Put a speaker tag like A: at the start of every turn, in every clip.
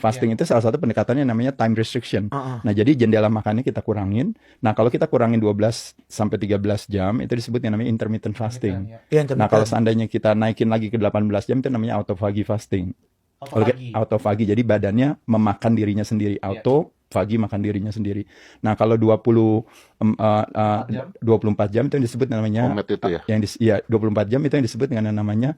A: fasting
B: Iya.
A: itu salah satu pendekatannya namanya time restriction.
B: Heeh.
A: Nah, jadi jendela makannya kita kurangin. Nah, kalau kita kurangin 12 sampai 13 jam, itu disebut yang namanya intermittent
B: Intermittent
A: fasting.
B: ya. Iya,
A: Nah, kalau
B: intermittent.
A: seandainya kita naikin lagi ke 18 jam, itu namanya autophagy fasting. Kalau
B: Autophagy.
A: autophagy, jadi badannya memakan dirinya sendiri.
B: Iya.
A: Autophagy makan dirinya sendiri. Nah, kalau 20 em, eh, eh,
B: 4 jam.
A: 24 jam itu yang disebut namanya
C: Komet itu ya.
A: ya 24 jam itu yang disebut dengan yang namanya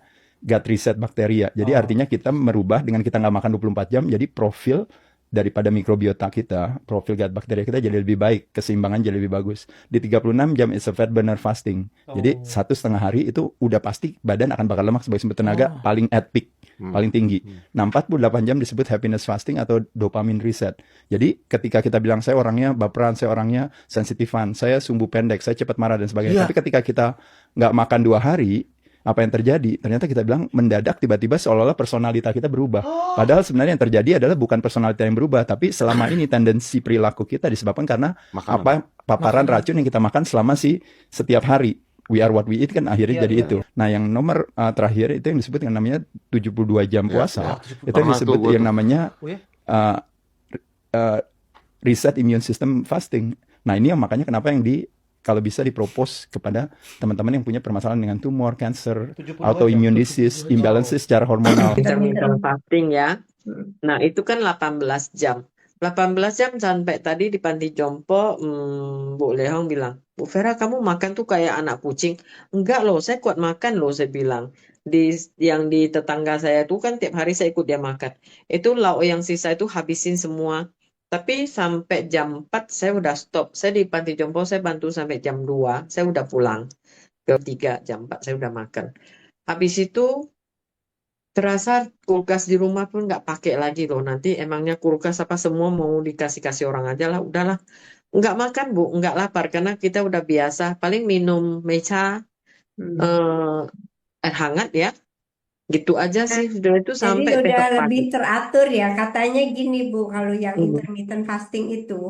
A: gut reset bakteria. Jadi
B: Oh.
A: artinya kita merubah dengan kita nggak makan 24 jam, jadi profil daripada mikrobiota kita, profil gut bakteria kita jadi lebih baik, keseimbangan jadi lebih bagus. Di 36 jam is a fat burner fasting. Jadi
B: Oh.
A: 1,5 hari itu udah pasti badan akan bakar lemak sebagai sumber tenaga
B: Oh.
A: paling at peak,
C: Hmm.
A: paling tinggi.
C: Hmm.
A: Nah, 48 jam disebut happiness fasting atau dopamine reset. Jadi ketika kita bilang saya orangnya baperan, saya orangnya sensitifan, saya sumbu pendek, saya cepat marah dan sebagainya.
B: Iya.
A: Tapi ketika kita nggak makan 2 hari, apa yang terjadi? Ternyata kita bilang mendadak tiba-tiba seolah-olah personalita kita berubah.
B: Oh.
A: Padahal sebenarnya yang terjadi adalah bukan personalita yang berubah, tapi selama ini tendensi perilaku kita disebabkan karena
C: Makanan.
A: paparan
B: Makanan.
A: racun yang kita makan selama setiap hari. We are what we eat kan akhirnya
B: Iya,
A: jadi
B: iya,
A: itu. Nah, yang nomor terakhir itu yang disebut yang namanya 72 jam
C: Ya,
A: puasa.
C: ya.
A: Itu yang
C: Pernah
A: disebut
C: tuh gue
A: yang
C: tuh.
A: namanya
B: Oh ya?
A: uh, uh, reset immune system fasting. Nah, ini yang makanya kenapa yang kalau bisa dipropos kepada teman-teman yang punya permasalahan dengan tumor, cancer,
B: 72
A: autoimmune
B: jam.
A: disease,
B: 72 jam.
A: imbalances secara hormonal.
D: Intermittent fasting ya. Nah, itu kan 18 jam. 18 jam sampai tadi di panti jompo, Bu Lehong bilang, Bu Vera kamu makan tuh kayak anak kucing. Enggak loh, saya kuat makan loh, saya bilang. Yang di tetangga saya tuh kan tiap hari saya ikut dia makan. Itu lauk yang sisa itu habisin semua. Tapi sampai jam 4 saya udah stop. Saya di panti jompo saya bantu sampai jam 2, saya udah pulang. Ke 3, jam 4 saya udah makan. Habis itu terasa kulkas di rumah pun nggak pakai lagi loh. Nanti emangnya kulkas apa semua mau dikasih-kasih orang aja lah. Udahlah. Nggak makan, Bu. Nggak lapar. Karena kita udah biasa. Paling minum mecha, air hangat ya. Gitu aja
E: Nah,
D: sih. Sudah itu
E: jadi
D: sampai
E: udah
D: besok
E: lebih
D: pagi.
E: teratur ya. Katanya gini Bu, kalau yang
D: Hmm.
E: intermittent fasting itu,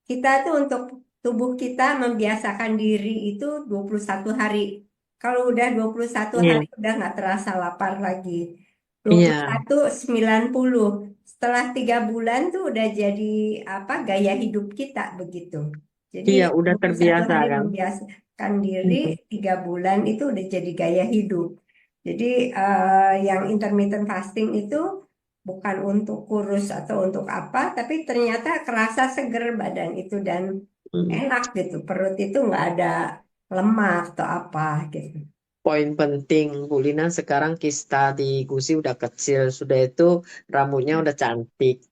E: kita tuh untuk tubuh kita membiasakan diri itu 21 hari. Kalau udah 21
D: Iya.
E: hari udah nggak terasa lapar lagi.
D: Iya.
E: 21, 90. Setelah 3 bulan tuh udah jadi apa gaya hidup kita begitu. Jadi
D: Iya, udah
E: 21
D: terbiasa
E: hari
D: kan.
E: membiasakan diri,
D: Hmm.
E: 3 bulan itu udah jadi gaya hidup. Jadi yang intermittent fasting itu bukan untuk kurus atau untuk apa, tapi ternyata kerasa seger badan itu dan
D: Hmm.
E: enak gitu. Perut itu nggak ada lemak atau apa gitu.
D: Poin penting, Bu Lina sekarang kista di gusi udah kecil. Sudah itu rambutnya udah cantik.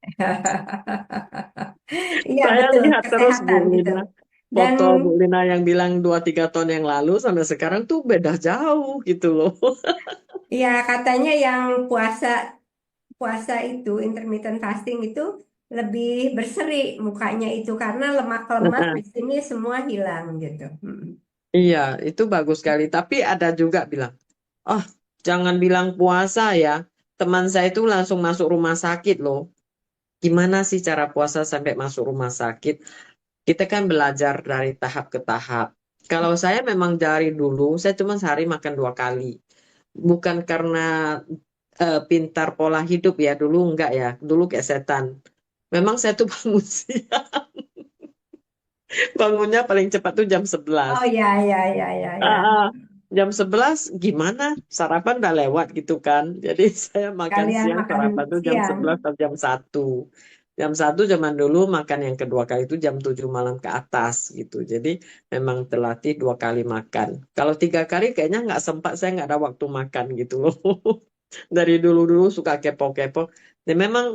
E: Iya
D: Saya
E: betul,
D: lihat terus Bu
E: kesehatan gitu.
D: Lina.
E: Dan
D: Foto Bu Lina yang bilang 2-3 tahun yang lalu sampai sekarang tuh beda jauh gitu loh.
E: ya katanya yang puasa puasa itu intermittent fasting itu lebih berseri mukanya itu karena lemak-lemak
D: Heeh.
E: di sini semua hilang gitu.
D: Iya, itu bagus sekali. Tapi ada juga bilang, oh jangan bilang puasa ya. Teman saya itu langsung masuk rumah sakit loh. Gimana sih cara puasa sampai masuk rumah sakit? Kita kan belajar dari tahap ke tahap. Kalau saya memang dari dulu, saya cuma sehari makan 2 kali. Bukan karena pintar pola hidup ya, dulu enggak ya. Dulu kayak setan. Memang saya tuh bangun siang. Bangunnya paling cepat tuh jam 11.
E: Oh ya ya ya ya ya.
D: Jam 11 gimana? Sarapan udah lewat gitu kan. Jadi saya makan
E: Kalian
D: siang,
E: makan
D: sarapan tuh jam
E: siang.
D: 11 atau jam 1. Jam 1 zaman dulu, makan yang kedua kali itu jam 7 malam ke atas gitu. Jadi memang terlatih 2 kali makan. Kalau 3 kali kayaknya nggak sempat, saya nggak ada waktu makan gitu loh. Dari dulu-dulu suka kepo-kepo. Dan memang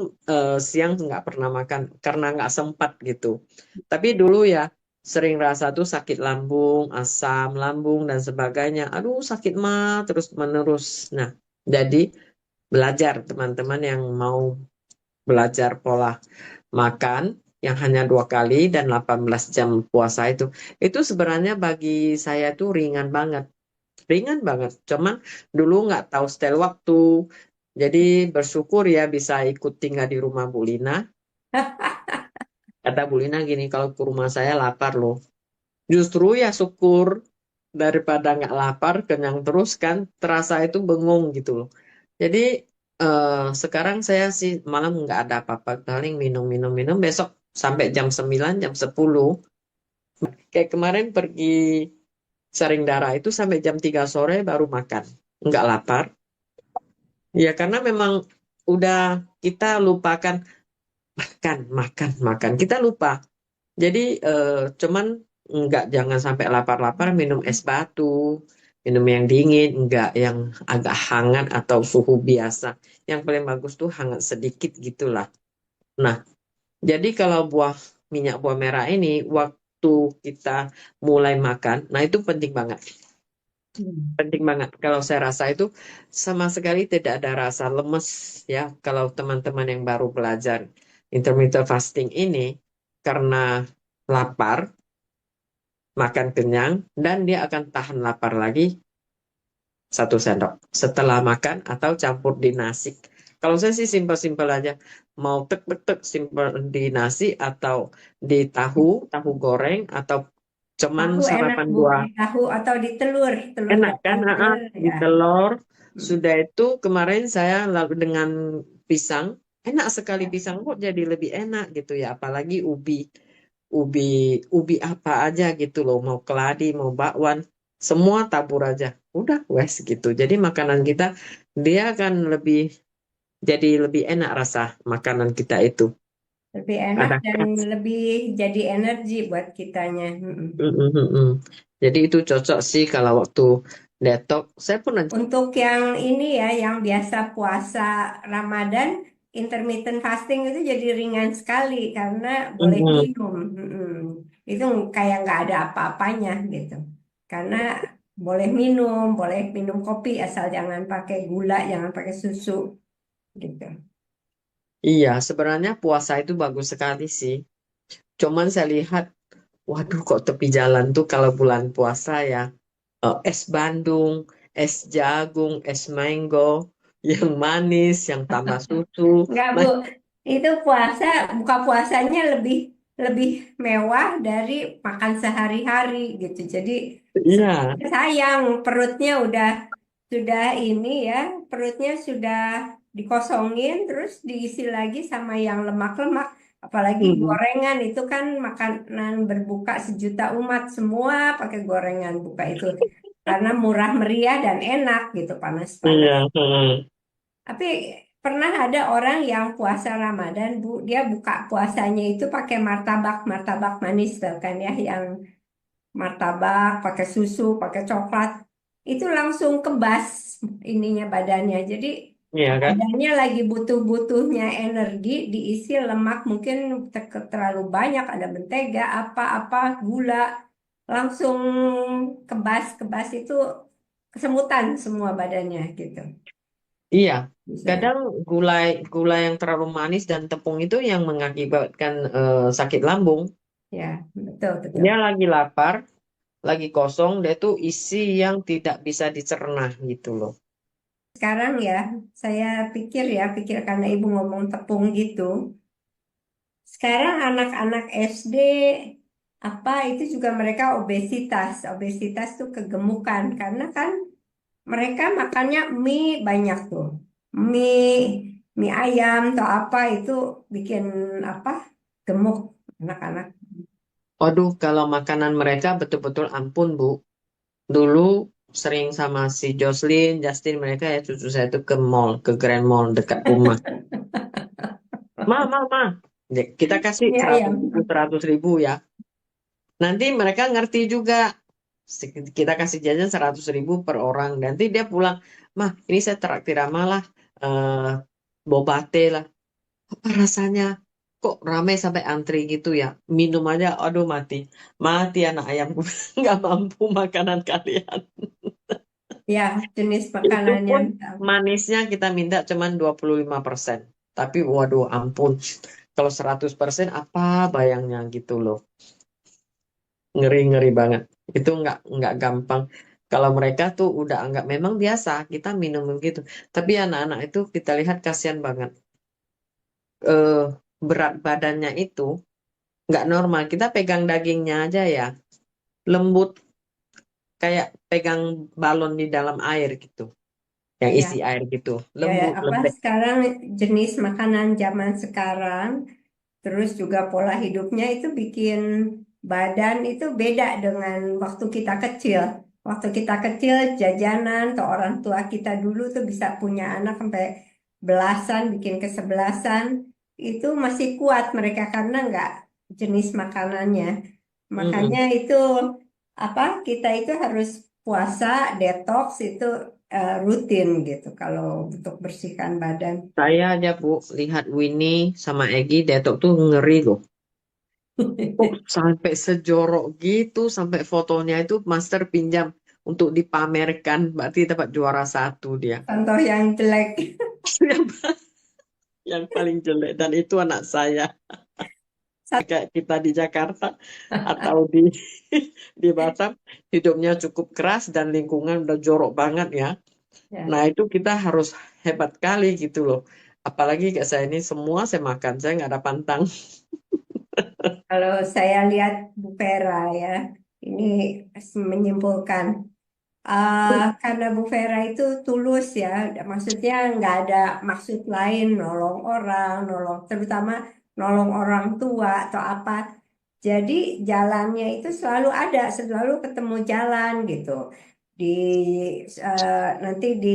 D: siang nggak pernah makan karena nggak sempat gitu. Tapi dulu ya sering rasa tuh sakit lambung, asam lambung dan sebagainya. Aduh sakit mah terus menerus. Nah, jadi belajar teman-teman yang mau belajar pola makan yang hanya 2 kali dan 18 jam puasa itu sebenarnya bagi saya tuh ringan banget. Ringan banget. Cuman dulu nggak tahu setel waktu. Jadi bersyukur ya bisa ikut tinggal di rumah Bu Lina. Kata Bu Lina gini, kalau ke rumah saya lapar loh. Justru ya syukur daripada nggak lapar, kenyang terus kan, terasa itu bengong gitu loh. Jadi Sekarang saya sih malam nggak ada apa-apa, paling minum besok sampai jam 9 jam 10. Kayak kemarin pergi saring darah itu sampai jam 3 sore baru makan. Nggak lapar. Ya karena memang udah kita lupakan makan, makan, makan. Kita lupa. Jadi cuman nggak jangan sampai lapar-lapar minum es batu, minum yang dingin, nggak yang agak hangat atau suhu biasa. Yang paling bagus tuh hangat sedikit gitulah. Nah, jadi kalau minyak buah merah ini waktu kita mulai makan, nah itu penting banget. Penting banget. Kalau saya rasa itu sama sekali tidak ada rasa lemes ya. Kalau teman-teman yang baru belajar intermittent fasting ini karena lapar, makan kenyang, dan dia akan tahan lapar lagi 1 sendok setelah makan atau campur di nasi. Kalau saya sih simpel-simpel aja, mau tek-tek simpel di nasi atau di tahu goreng atau cuman
E: Tahu enak
D: sarapan
E: Bu,
D: buah.
E: di tahu atau di telur, telur
D: Enak kan?
E: dadar telur
D: Di
E: ya.
D: telur.
E: Hmm.
D: Sudah itu kemarin saya lalu dengan pisang, enak sekali pisang kok jadi lebih enak gitu ya, apalagi ubi ubi apa aja gitu loh, mau keladi mau bakwan semua tabur aja udah wes gitu, jadi makanan kita dia akan jadi lebih enak rasa makanan kita itu
E: Lebih enak
D: ada
E: dan
D: khas.
E: lebih jadi energi buat kitanya. Mm-mm.
D: Jadi itu cocok sih kalau waktu detox saya pun
E: Untuk yang ini ya, yang biasa puasa Ramadan, intermittent fasting itu jadi ringan sekali karena boleh
D: Mm-mm.
E: minum. Mm-mm. Itu kayak nggak ada apa-apanya gitu. Karena boleh minum kopi asal jangan pakai gula, jangan pakai susu gitu.
D: Iya sebenarnya puasa itu bagus sekali sih, cuman saya lihat waduh kok tepi jalan tuh kalau bulan puasa ya, es Bandung, es jagung, es mango, yang manis, yang tambah susu.
E: Enggak, Bu.
D: Mas,
E: Itu buka puasanya lebih lebih mewah dari makan sehari-hari gitu. Jadi
D: iya,
E: sayang perutnya sudah ini ya, perutnya sudah dikosongin terus diisi lagi sama yang lemak-lemak. Apalagi
D: mm,
E: gorengan itu kan makanan berbuka sejuta umat semua pakai gorengan buka itu karena murah meriah dan enak gitu panas-panas.
D: iya,
E: Tapi pernah ada orang yang puasa Ramadan, Bu, dia buka puasanya itu pakai martabak, martabak manis tuh kan ya, yang martabak pakai susu, pakai coklat. Itu langsung kebas ininya badannya. Jadi
D: iya kan?
E: badannya lagi butuh-butuhnya energi, diisi lemak mungkin terlalu banyak, ada mentega, apa-apa, gula, langsung kebas itu kesemutan semua badannya gitu.
D: Iya.
E: Bisa.
D: Kadang gula gula yang terlalu manis dan tepung itu yang mengakibatkan sakit lambung.
E: Ya, betul, betul.
D: Dia lagi lapar, lagi kosong, dia tuh isi yang tidak bisa dicerna gitu loh.
E: Sekarang ya, saya pikir karena Ibu ngomong tepung gitu. Sekarang anak-anak SD apa itu juga mereka obesitas. Obesitas tuh kegemukan karena kan mereka makannya mie banyak tuh. Mie, mie ayam atau apa itu bikin apa? Gemuk anak-anak.
D: Waduh, kalau makanan mereka betul-betul ampun, Bu. Dulu sering sama si Justin mereka ya cucu saya tuh ke mall, ke Grand Mall dekat rumah. Ma. Kita kasih
E: Mie
D: 100.000,
E: ayam.
D: 100.000 ya. Nanti mereka ngerti juga. Kita kasih jajan 100.000 per orang. Nanti dia pulang, mah ini saya traktir ama lah, eh boba teh lah. Apa rasanya? Kok ramai sampai antri gitu ya? Minum aja, aduh mati. Mati anak ayamku. Nggak mampu makanan kalian.
E: Ya, jenis
D: Itu
E: makanan
D: pun
E: yang
D: manisnya kita minta cuman 25%. Tapi waduh ampun. Kalau 100% apa bayangnya gitu loh. Ngeri-ngeri banget. Itu nggak gampang. Kalau mereka tuh udah anggap memang biasa kita minum gitu. Tapi anak-anak itu kita lihat kasihan banget. Eh, berat badannya itu nggak normal. Kita pegang dagingnya aja ya, lembut kayak pegang balon di dalam air gitu. yang
E: Ya,
D: isi air gitu,
E: ya
D: lembut,
E: apa
D: lembek.
E: sekarang jenis makanan zaman sekarang, terus juga pola hidupnya itu bikin badan itu beda dengan waktu kita kecil. Waktu kita kecil jajanan atau orang tua kita dulu tuh bisa punya anak sampai belasan, bikin kesebelasan, itu masih kuat mereka karena nggak jenis makanannya. Makanya
D: Mm-mm.
E: itu apa kita itu harus puasa, detox itu rutin gitu kalau untuk bersihkan badan.
D: Saya aja Bu lihat Winnie sama Egi Detok tuh ngeri loh. Oh, sampai sejorok gitu, sampai fotonya itu Master pinjam untuk dipamerkan, berarti dapat juara satu dia.
E: Contoh yang jelek.
D: Yang yang paling jelek dan itu anak saya. Kayak kita di Jakarta atau di di Batam, hidupnya cukup keras dan lingkungan udah jorok banget ya.
E: Ya.
D: Nah, itu kita harus hebat kali gitu loh. Apalagi kayak saya ini semua saya makan, saya nggak ada pantang.
E: Kalau saya lihat Bu Vera ya, ini menyimpulkan karena Bu Vera itu tulus ya, maksudnya nggak ada maksud lain nolong orang, nolong terutama nolong orang tua atau apa. Jadi jalannya itu selalu ada, selalu ketemu jalan gitu. Di nanti di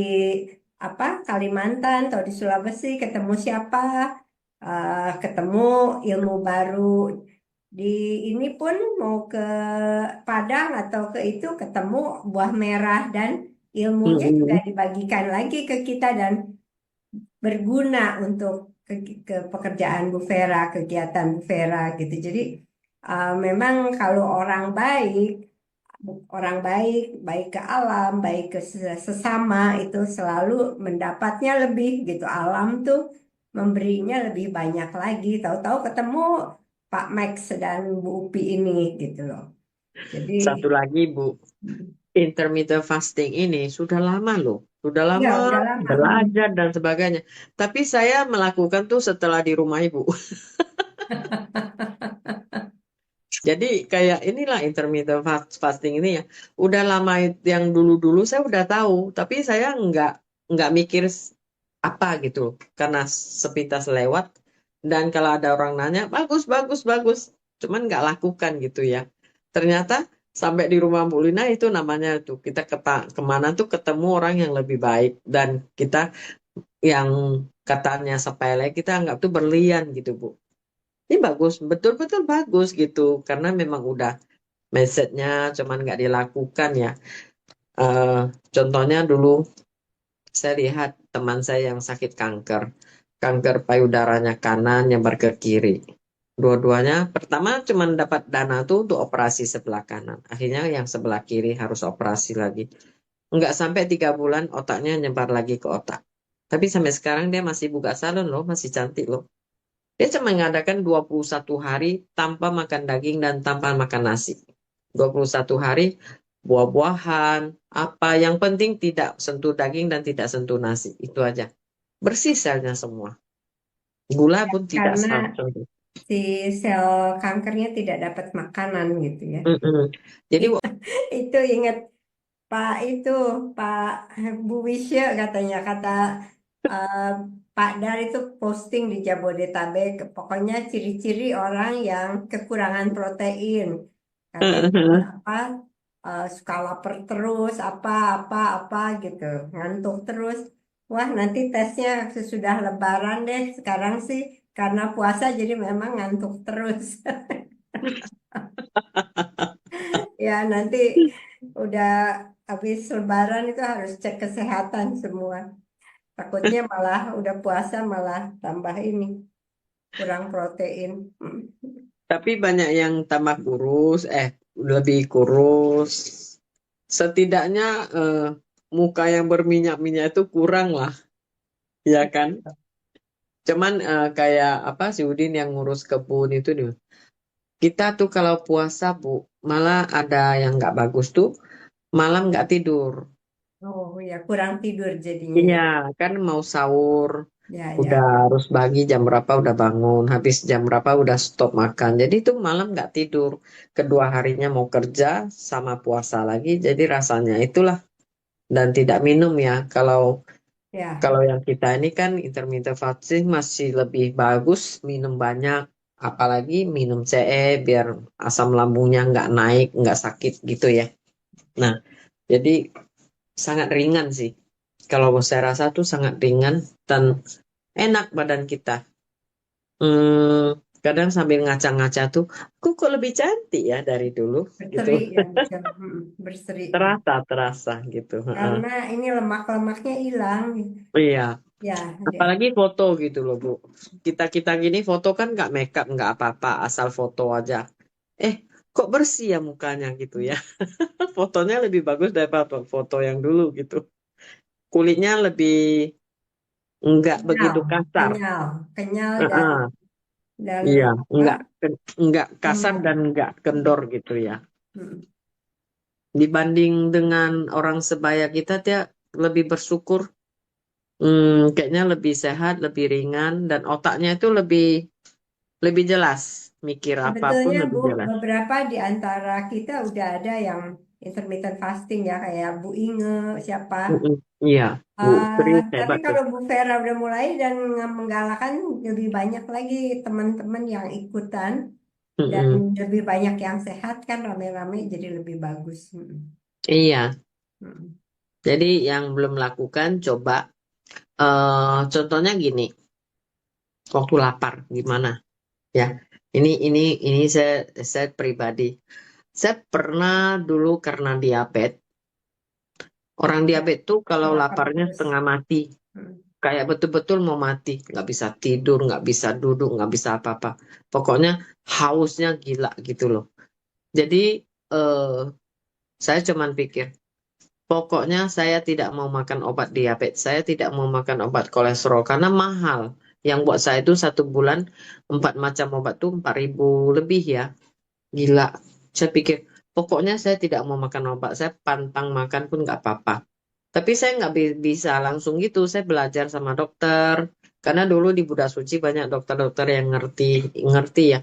E: apa Kalimantan atau di Sulawesi ketemu siapa, ketemu ilmu baru. Di ini pun mau ke Padang atau ke itu ketemu buah merah dan ilmunya juga
D: Mm-mm.
E: dibagikan lagi ke kita dan berguna untuk ke pekerjaan Bu Vera, kegiatan Bu Vera gitu. Jadi memang kalau orang baik, baik ke alam, baik ke sesama itu selalu mendapatnya lebih gitu. Alam tuh memberinya lebih banyak lagi. Tahu-tahu ketemu Pak Max dan Bu Upi ini gitu loh. Jadi
D: Satu lagi Bu, intermittent fasting ini sudah lama loh, sudah
E: ya
D: lama
E: udah lama.
D: belajar dan sebagainya. Tapi saya melakukan tuh setelah di rumah Ibu. Jadi kayak inilah intermittent fasting ini ya. Udah lama yang dulu-dulu saya udah tahu, tapi saya nggak mikir apa gitu karena sepintas lewat dan kalau ada orang nanya bagus bagus bagus, cuman nggak lakukan gitu ya. Ternyata sampai di rumah Bu Lina itu namanya tuh kita kemana tuh ketemu orang yang lebih baik dan kita yang katanya sepele kita anggap tuh berlian gitu Bu. Ini bagus, betul-betul bagus gitu karena memang udah mindsetnya cuman nggak dilakukan ya. Eh, Contohnya dulu saya lihat teman saya yang sakit kanker payudaranya kanan nyebar ke kiri. Dua-duanya pertama cuman dapat dana tuh untuk operasi sebelah kanan. Akhirnya yang sebelah kiri harus operasi lagi. Nggak sampai 3 bulan otaknya nyebar lagi ke otak. Tapi sampai sekarang dia masih buka salon loh, masih cantik loh. Dia cuma mengadakan 21 hari tanpa makan daging dan tanpa makan nasi. 21 hari buah-buahan, apa yang penting tidak sentuh daging dan tidak sentuh nasi. Itu aja. Bersih selnya semua. Gula pun tidak
E: Karena
D: sentuh.
E: si sel kankernya tidak dapat makanan gitu ya.
D: Mm-mm. Jadi
E: Itu ingat Pak itu Pak Bu Wisya katanya kata eh, Pak Dar itu posting di Jabodetabek pokoknya ciri-ciri orang yang kekurangan protein katanya apa suka lapar terus apa gitu ngantuk terus wah nanti tesnya sesudah Lebaran deh sekarang sih karena puasa jadi memang ngantuk terus ya nanti udah habis Lebaran itu harus cek kesehatan semua. Takutnya malah udah puasa malah tambah ini kurang protein.
D: tapi banyak yang tambah kurus, lebih kurus. Setidaknya muka yang berminyak-minyak itu kurang lah, ya kan? Cuman kayak apa si Udin yang ngurus kebun itu nih. Kita tuh kalau puasa Bu, malah ada yang nggak bagus tuh, malam nggak tidur.
E: Oh ya kurang tidur jadinya
D: Iya,
E: ya.
D: kan mau sahur,
E: Ya
D: udah
E: ya.
D: harus pagi jam berapa udah bangun, habis jam berapa udah stop makan. Jadi tuh malam nggak tidur. Kedua harinya mau kerja sama puasa lagi, jadi rasanya itulah. Dan tidak minum ya. Kalau
E: Ya,
D: Kalau yang kita ini kan intermittent fasting masih lebih bagus minum banyak, apalagi minum CE biar asam lambungnya nggak naik, nggak sakit gitu ya. Nah, jadi sangat ringan sih. Kalau saya rasa tuh sangat ringan dan enak badan kita. Kadang sambil ngaca-ngaca tuh, aku kok lebih cantik ya dari dulu gitu.
E: berseri ya, betul. Berseri.
D: Terasa gitu. Heeh.
E: Karena ini lemak-lemaknya hilang.
D: Iya.
E: Ya, dia.
D: Apalagi foto gitu loh Bu. Kita gini foto kan nggak make up nggak apa-apa, asal foto aja. Eh, kok bersih ya mukanya gitu ya. Fotonya lebih bagus daripada foto yang dulu gitu. Kulitnya lebih nggak
E: Kenyal,
D: begitu kasar.
E: kenyal, kenyal
D: Heeh.
E: dan
D: Iya,
E: apa?
D: nggak kasar dan
E: Lembut.
D: nggak kendor gitu ya.
E: Hmm.
D: Dibanding dengan orang sebaya kita, dia lebih bersyukur. Kayaknya lebih sehat, lebih ringan, dan otaknya itu lebih jelas. Mikir apapun
E: Sebetulnya
D: lebih
E: Bu,
D: jelas.
E: beberapa di antara kita udah ada yang intermittent fasting ya, kayak Bu Inge, siapa.
D: Mm-mm. Iya, Bu Sri
E: Tapi
D: hebat tuh.
E: kalau Bu Vera udah mulai dan menggalakkan lebih banyak lagi teman-teman yang ikutan dan
D: Mm-mm.
E: lebih banyak yang sehat kan rame-rame jadi lebih bagus.
D: Iya,
E: Mm.
D: jadi yang belum lakukan coba. Contohnya gini, waktu lapar gimana? Ya, ini saya pribadi. Saya pernah dulu karena diabetes. Orang
E: Ya,
D: diabetes tuh kalau
E: lapar
D: laparnya
E: terus.
D: setengah mati,
E: Mm.
D: kayak betul-betul mau mati, nggak bisa tidur, nggak bisa duduk, nggak bisa apa-apa. Pokoknya hausnya gila gitu loh. Jadi eh, saya cuman pikir, pokoknya saya tidak mau makan obat diabetes, saya tidak mau makan obat kolesterol karena mahal. Yang buat saya itu 1 bulan 4 macam obat tuh 4.000 lebih ya, gila. Saya pikir, pokoknya saya tidak mau makan obat, saya pantang makan pun nggak apa-apa. Tapi saya nggak bisa langsung gitu. Saya belajar sama dokter. Karena dulu di Buddha Suci banyak dokter-dokter yang ngerti, ngerti ya.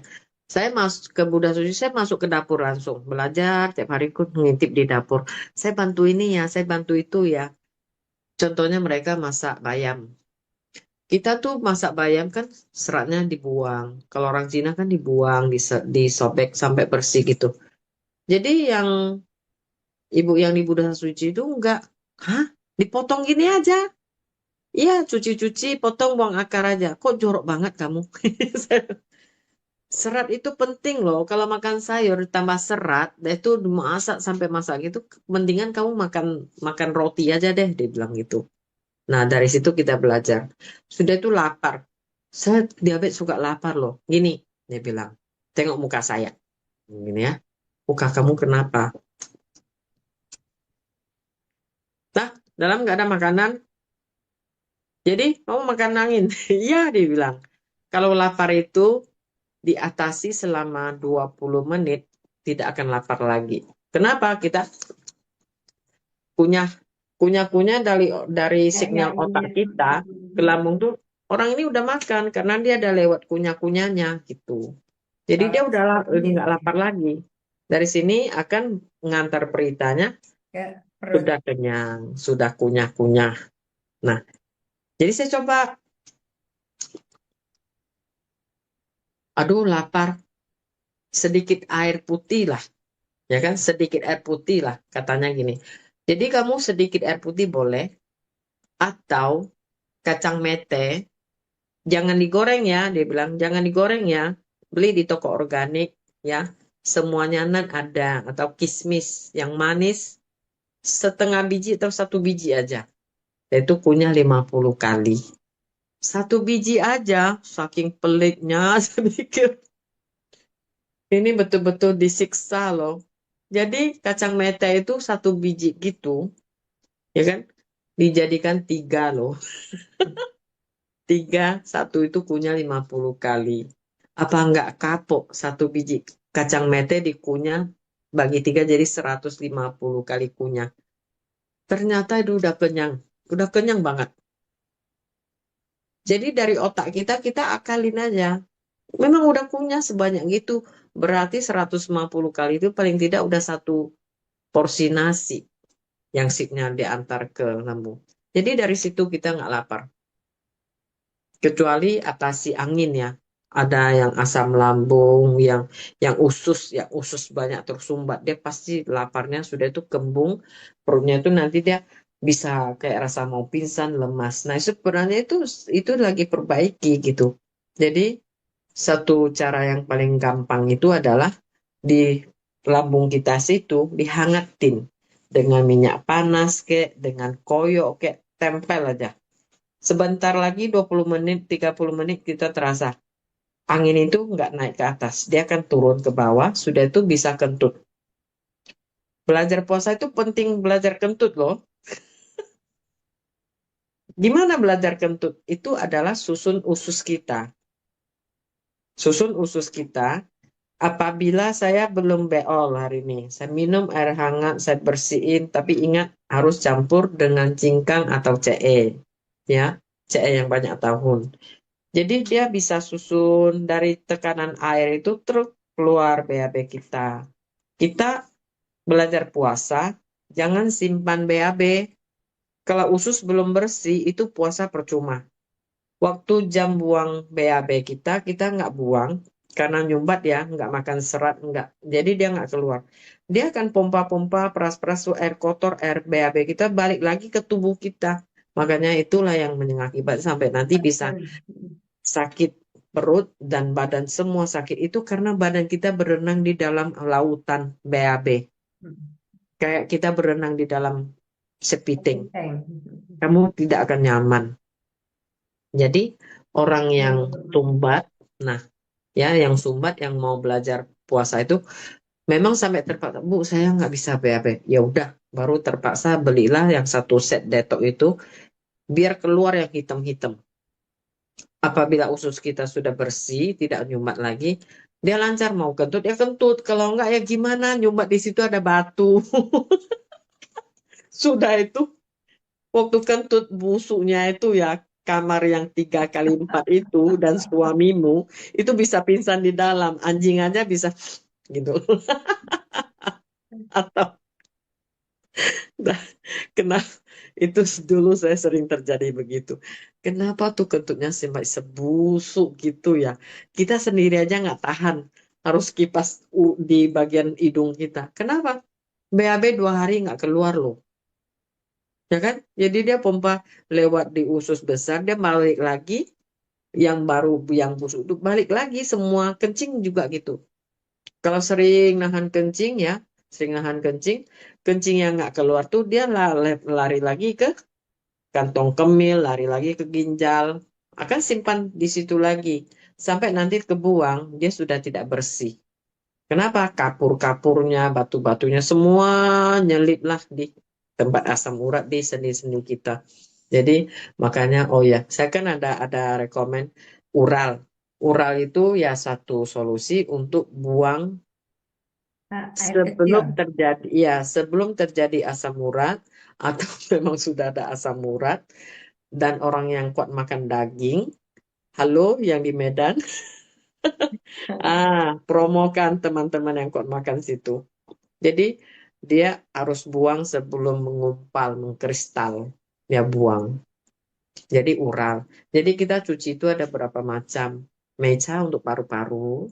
D: Saya masuk ke Buddha Suci, saya masuk ke dapur langsung. Belajar, tiap hari ikut ngintip di dapur. Saya bantu ini ya, saya bantu itu ya. Contohnya mereka masak bayam. Kita tuh masak bayam kan seratnya dibuang. Kalau orang Cina kan dibuang, disobek sampai bersih gitu. Jadi yang ibu yang di Buddha Suci itu enggak. Hah? Dipotong gini aja. Iya, cuci-cuci, potong, buang akar aja. Kok jorok banget kamu? Serat itu penting loh. Kalau makan sayur tambah serat, dan itu masak sampai masak gitu, mendingan kamu makan makan roti aja deh, dia bilang gitu. Nah, dari situ kita belajar. Sudah itu lapar. Saya diabetes suka lapar loh. Gini, dia bilang. Tengok muka saya. Gini ya. Muka kamu kenapa? Nah, dalam nggak ada makanan. Jadi, kamu makan angin. Iya, dia bilang. Kalau lapar itu diatasi selama 20 menit, tidak akan lapar lagi. Kenapa? Kita kunyah kunyah-kunyah dari
E: Ya,
D: sinyal
E: ini.
D: otak kita ke lambung tuh orang ini udah makan karena dia ada lewat kunyah-kunyahnya gitu. Jadi dia
E: Kalau
D: udah
E: seperti
D: nggak lapar lagi. Dari sini akan mengantar beritanya
E: ke perut.
D: sudah kenyang, sudah kunyah-kunyah. Nah, jadi saya coba, aduh lapar, sedikit air putih lah, ya kan? Sedikit air putih lah, katanya gini. Jadi kamu sedikit air putih boleh, atau kacang mete, jangan digoreng ya, dia bilang, jangan digoreng ya. Beli di toko organik ya. Semuanya ada, atau kismis yang manis, setengah biji atau 1 biji aja. Itu kunyah 50 kali. 1 biji aja, saking peliknya, saya pikir ini betul-betul disiksa loh. Jadi kacang mete itu 1 biji gitu, ya kan? Dijadikan 3 loh. 3, 1 itu kunyah 50 kali. Apa enggak kapok 1 biji kacang mete dikunyah bagi 3 jadi 150 kali kunyah. Ternyata itu udah kenyang banget. Jadi dari otak kita akalin aja. Memang udah kunyah sebanyak gitu. Berarti 150 kali itu paling tidak udah 1 porsi nasi yang sipnya diantar ke lambung. Jadi dari situ kita nggak lapar. Kecuali atasi angin ya. Ada yang asam lambung, yang usus banyak tersumbat, dia pasti laparnya sudah itu kembung, perutnya itu nanti dia bisa kayak rasa mau pingsan, lemas. Nah, sebenarnya itu lagi perbaiki gitu. Jadi satu cara yang paling gampang itu adalah di lambung kita situ dihangatin dengan minyak panas dengan koyo tempel aja. Sebentar lagi 20 menit, 30 menit kita terasa angin itu nggak naik ke atas, dia akan turun ke bawah, sudah itu bisa kentut. Belajar puasa itu penting belajar kentut loh. Gimana belajar kentut? Itu adalah susun usus kita. Susun usus kita, apabila saya belum beol hari ini, saya minum air hangat, saya bersihin, tapi ingat harus campur dengan cincang atau CE. Ya, CE yang banyak tahun. Jadi dia bisa susun dari tekanan air itu terus keluar BAB kita. Kita belajar puasa, jangan simpan BAB. Kalau usus belum bersih, itu puasa percuma. Waktu jam buang BAB kita nggak buang, karena nyumbat ya, nggak makan serat, nggak. Jadi dia nggak keluar. Dia akan pompa-pompa, peras-peras air kotor, air BAB kita balik lagi ke tubuh kita. Makanya itulah yang mengakibatkan sampai nanti bisa sakit perut dan badan semua sakit itu karena badan kita berenang di dalam lautan BAB. Kayak kita berenang di dalam sepiting. Kamu tidak akan nyaman. Jadi orang yang sumbat, nah ya yang sumbat yang mau belajar puasa itu memang sampai terpaksa, Bu saya nggak bisa BAB. Ya udah, baru terpaksa belilah yang 1 set detok itu biar keluar yang hitam-hitam. Apabila usus kita sudah bersih, tidak nyumbat lagi, dia lancar mau kentut ya kentut. Kalau enggak ya gimana? Nyumbat di situ ada batu. Sudah itu waktu kentut busuknya itu ya kamar yang 3x4 itu dan suamimu itu bisa pingsan di dalam. Anjing aja bisa gitu. Atau kenapa itu dulu saya sering terjadi begitu. Kenapa tuh kentutnya sampai sebusuk gitu ya? Kita sendiri aja nggak tahan, harus kipas di bagian hidung kita. Kenapa? BAB 2 hari nggak keluar loh, ya kan? Jadi dia pompa lewat di usus besar, dia balik lagi, yang baru yang busuk itu balik lagi semua, kencing juga gitu. Kalau sering nahan kencing ya, kencing yang nggak keluar tuh dia lari lagi ke kantong kemil, lari lagi ke ginjal, akan simpan di situ lagi. Sampai nanti kebuang, dia sudah tidak bersih. Kenapa? Kapur-kapurnya, batu-batunya semua nyeliplah di tempat asam urat di sendi-sendi kita. Jadi makanya, oh ya, saya kan ada rekomen ural. Ural itu ya satu solusi untuk buang sebelum terjadi asam urat atau memang sudah ada asam urat dan orang yang kuat makan daging. Halo yang di Medan, promokan teman-teman yang kuat makan situ. Jadi dia harus buang sebelum mengumpal, mengkristal, dia buang. Jadi ural. Jadi kita cuci itu ada berapa macam. Meca untuk paru-paru,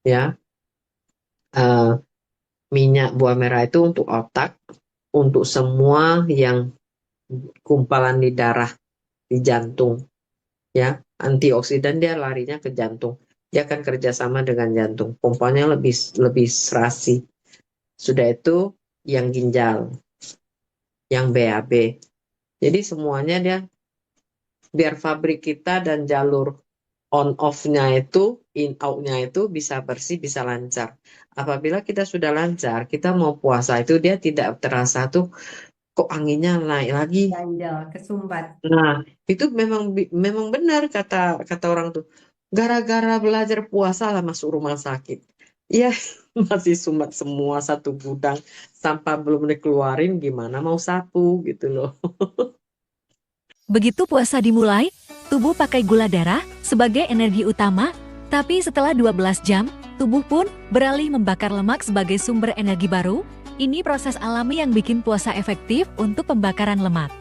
D: ya. Minyak buah merah itu untuk otak, untuk semua yang kumpalan di darah, di jantung, ya. Antioksidan dia larinya ke jantung. Dia akan kerjasama dengan jantung. Pompanya lebih serasi. Sudah itu yang ginjal, yang BAB. Jadi semuanya dia biar pabrik kita dan jalur on off-nya itu, in out-nya itu bisa bersih, bisa lancar. Apabila kita sudah lancar, kita mau puasa itu dia tidak terasa tuh kok anginnya naik lagi.
E: Ganjal, kesumbat.
D: Nah, itu memang benar kata orang tuh. Gara-gara belajar puasa lah masuk rumah sakit. Iya, masih sumbat semua satu gudang, sampah belum dikeluarin, gimana mau sapu gitu loh.
B: Begitu puasa dimulai, tubuh pakai gula darah sebagai energi utama, tapi setelah 12 jam, tubuh pun beralih membakar lemak sebagai sumber energi baru. Ini proses alami yang bikin puasa efektif untuk pembakaran lemak.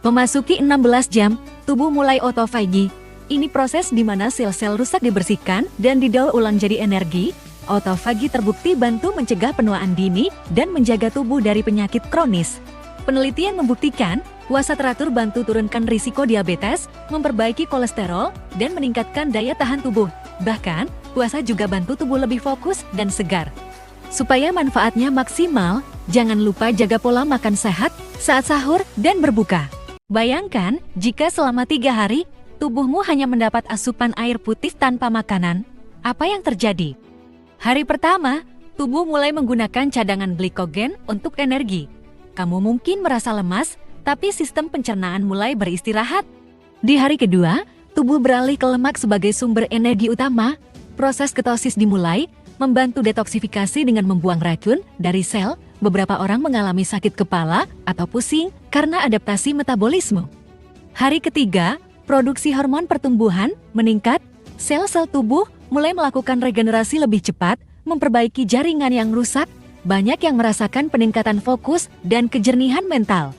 B: Memasuki 16 jam, tubuh mulai autofagi. Ini proses di mana sel-sel rusak dibersihkan dan didaur ulang jadi energi. Autofagi terbukti bantu mencegah penuaan dini dan menjaga tubuh dari penyakit kronis. Penelitian membuktikan, puasa teratur bantu turunkan risiko diabetes, memperbaiki kolesterol, dan meningkatkan daya tahan tubuh. Bahkan, puasa juga bantu tubuh lebih fokus dan segar. Supaya manfaatnya maksimal, jangan lupa jaga pola makan sehat saat sahur dan berbuka. Bayangkan, jika selama 3 hari, tubuhmu hanya mendapat asupan air putih tanpa makanan. Apa yang terjadi? Hari pertama, tubuh mulai menggunakan cadangan glikogen untuk energi. Kamu mungkin merasa lemas, tapi sistem pencernaan mulai beristirahat. Di hari kedua, tubuh beralih ke lemak sebagai sumber energi utama. Proses ketosis dimulai, membantu detoksifikasi dengan membuang racun dari sel. Beberapa orang mengalami sakit kepala atau pusing karena adaptasi metabolisme. Hari ketiga, produksi hormon pertumbuhan meningkat. Sel-sel tubuh mulai melakukan regenerasi lebih cepat, memperbaiki jaringan yang rusak. Banyak yang merasakan peningkatan fokus dan kejernihan mental.